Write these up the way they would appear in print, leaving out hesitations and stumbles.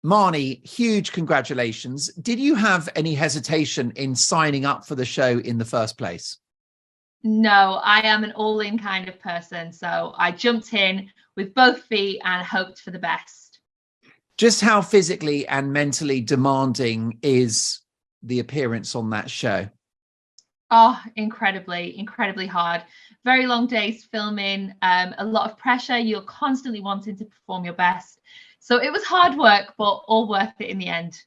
Marnie, huge congratulations. Did you have any hesitation in signing up for the show in the first place? No, I am an all-in kind of person. So I jumped in with both feet and hoped for the best. Just how physically and mentally demanding is the appearance on that show? Oh, incredibly hard. Very long days filming, a lot of pressure. You're constantly wanting to perform your best. So it was hard work, but all worth it in the end.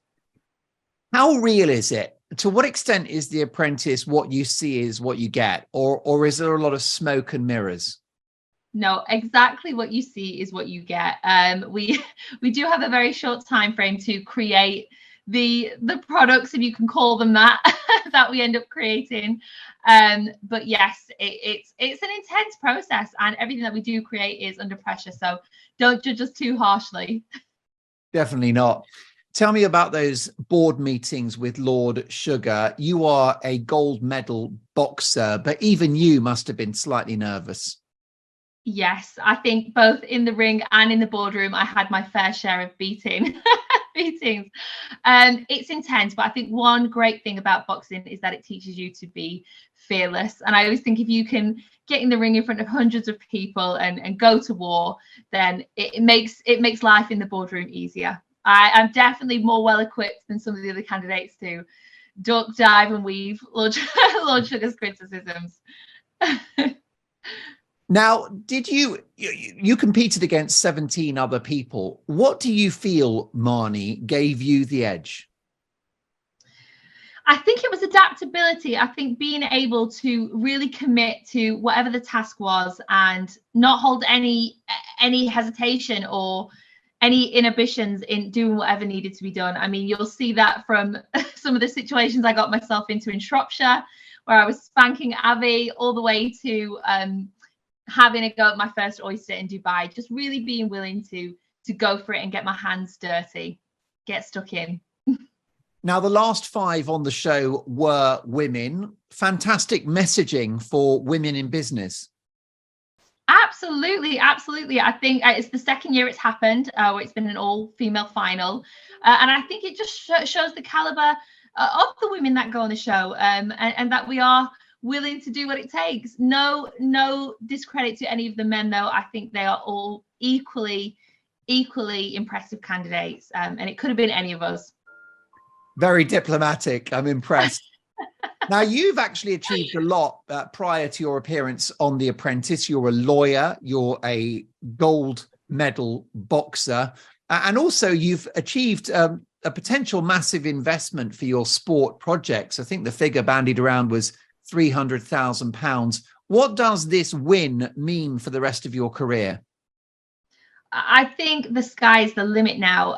How real is it? To what extent is The Apprentice what you see is what you get? Or is there a lot of smoke and mirrors? No, exactly what you see is what you get. We do have a very short time frame to create the products, if you can call them that, that we end up creating. But yes, it's an intense process, and everything that we do create is under pressure. So don't judge us too harshly. Definitely not. Tell me about those board meetings with Lord Sugar. You are a gold medal boxer, but even you must have been slightly nervous. Yes, I think both in the ring and in the boardroom, I had my fair share of beatings. It's intense, but I think one great thing about boxing is that it teaches you to be fearless. And I always think if you can get in the ring in front of hundreds of people and go to war, then it makes life in the boardroom easier. I'm definitely more well equipped than some of the other candidates to duck, dive, and weave Lord, Lord Sugar's criticisms. Now, did you competed against 17 other people? What do you feel, Marnie, gave you the edge? I think it was adaptability. I think being able to really commit to whatever the task was and not hold any hesitation or any inhibitions in doing whatever needed to be done. I mean, you'll see that from some of the situations I got myself into in Shropshire, where I was spanking Abby, all the way to having a go at my first oyster in Dubai. Just really being willing to go for it and get my hands dirty, get stuck in. Now, the last 5 on the show were women. Fantastic messaging for women in business. Absolutely. I think it's the second year it's happened, where it's been an all-female final. And I think it just shows the caliber of the women that go on the show, and that we are willing to do what it takes. No discredit to any of the men, though. I think they are all equally impressive candidates, and it could have been any of us. Very diplomatic. I'm impressed. Now, you've actually achieved a lot prior to your appearance on The Apprentice. You're a lawyer, you're a gold medal boxer, and also you've achieved a potential massive investment for your sport projects. I think the figure bandied around was £300,000. What does this win mean for the rest of your career? I think the sky is the limit now.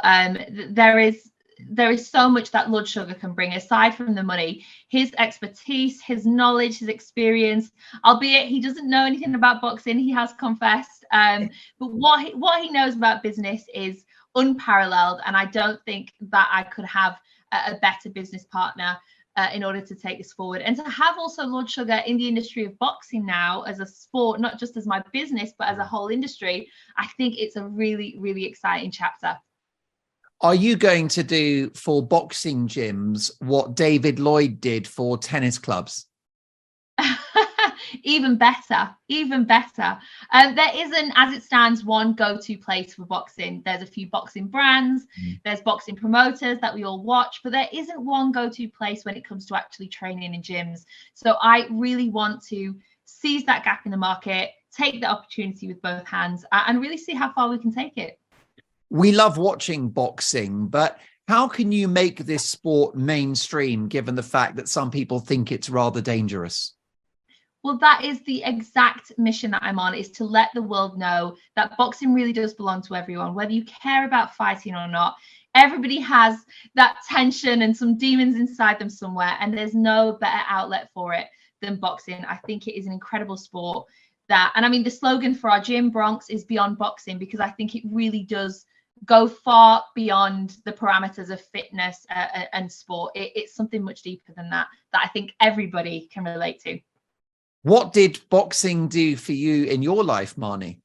There is so much that Lord Sugar can bring aside from the money. His expertise, his knowledge, his experience, albeit he doesn't know anything about boxing, he has confessed. But what he knows about business is unparalleled. And I don't think that I could have a better business partner in order to take this forward. And to have also Lord Sugar in the industry of boxing now as a sport, not just as my business, but as a whole industry, I think it's a really exciting chapter. Are you going to do for boxing gyms what David Lloyd did for tennis clubs? Even better. There isn't, as it stands, one go-to place for boxing. There's a few boxing brands, there's boxing promoters that we all watch, but there isn't one go-to place when it comes to actually training in gyms. So I really want to seize that gap in the market, take the opportunity with both hands, and really see how far we can take it. We love watching boxing, but how can you make this sport mainstream, given the fact that some people think it's rather dangerous? Well, that is the exact mission that I'm on, is to let the world know that boxing really does belong to everyone, whether you care about fighting or not. Everybody has that tension and some demons inside them somewhere, and there's no better outlet for it than boxing. I think it is an incredible sport. And I mean, the slogan for our gym, Bronx, is beyond boxing, because I think it really does go far beyond the parameters of fitness and sport. It's something much deeper than that I think everybody can relate to. What did boxing do for you in your life, Marnie?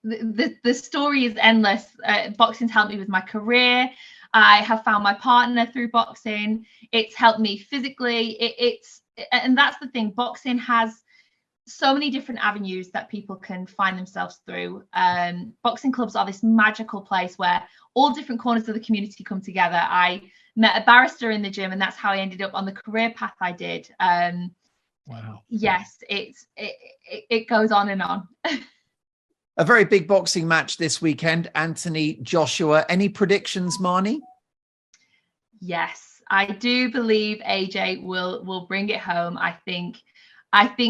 The story is endless. Boxing's helped me with my career. I have found my partner through boxing. It's helped me physically. And that's the thing. Boxing has so many different avenues that people can find themselves through. Boxing clubs are this magical place where all different corners of the community come together. I met a barrister in the gym, and that's how I ended up on the career path I did. Wow. Yes, it goes on and on. A very big boxing match this weekend, Anthony Joshua. Any predictions, Marnie? Yes, I do believe AJ will bring it home. I think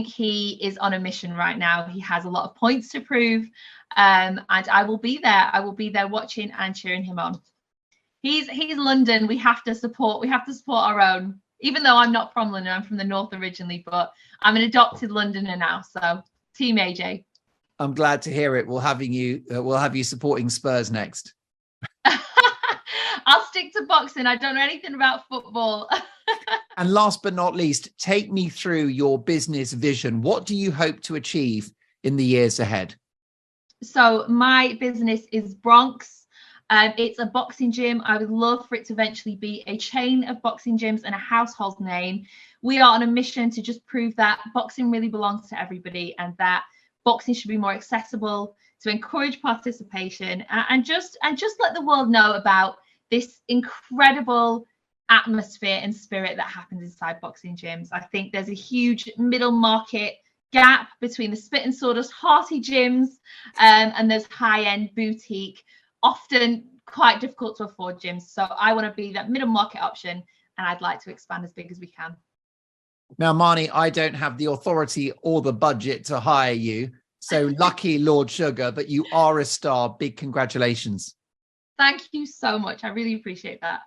he is on a mission right now. He has a lot of points to prove, and I will be there. I will be there watching and cheering him on. He's London. We have to support our own. Even though I'm not from London, I'm from the north originally, but I'm an adopted Londoner now. So, Team AJ. I'm glad to hear it. We'll have you supporting Spurs next. I'll stick to boxing. I don't know anything about football. And last but not least, take me through your business vision. What do you hope to achieve in the years ahead? So my business is Bronx. It's a boxing gym. I would love for it to eventually be a chain of boxing gyms and a household name. We are on a mission to just prove that boxing really belongs to everybody, and that boxing should be more accessible, to encourage participation, and just let the world know about this incredible atmosphere and spirit that happens inside boxing gyms. I think there's a huge middle market gap between the spit and sawdust hearty gyms and there's high-end boutique, often quite difficult to afford gyms. So I want to be that middle market option, and I'd like to expand as big as we can. Now, Marnie, I don't have the authority or the budget to hire you. So lucky Lord Sugar, but you are a star. Big congratulations. Thank you so much. I really appreciate that.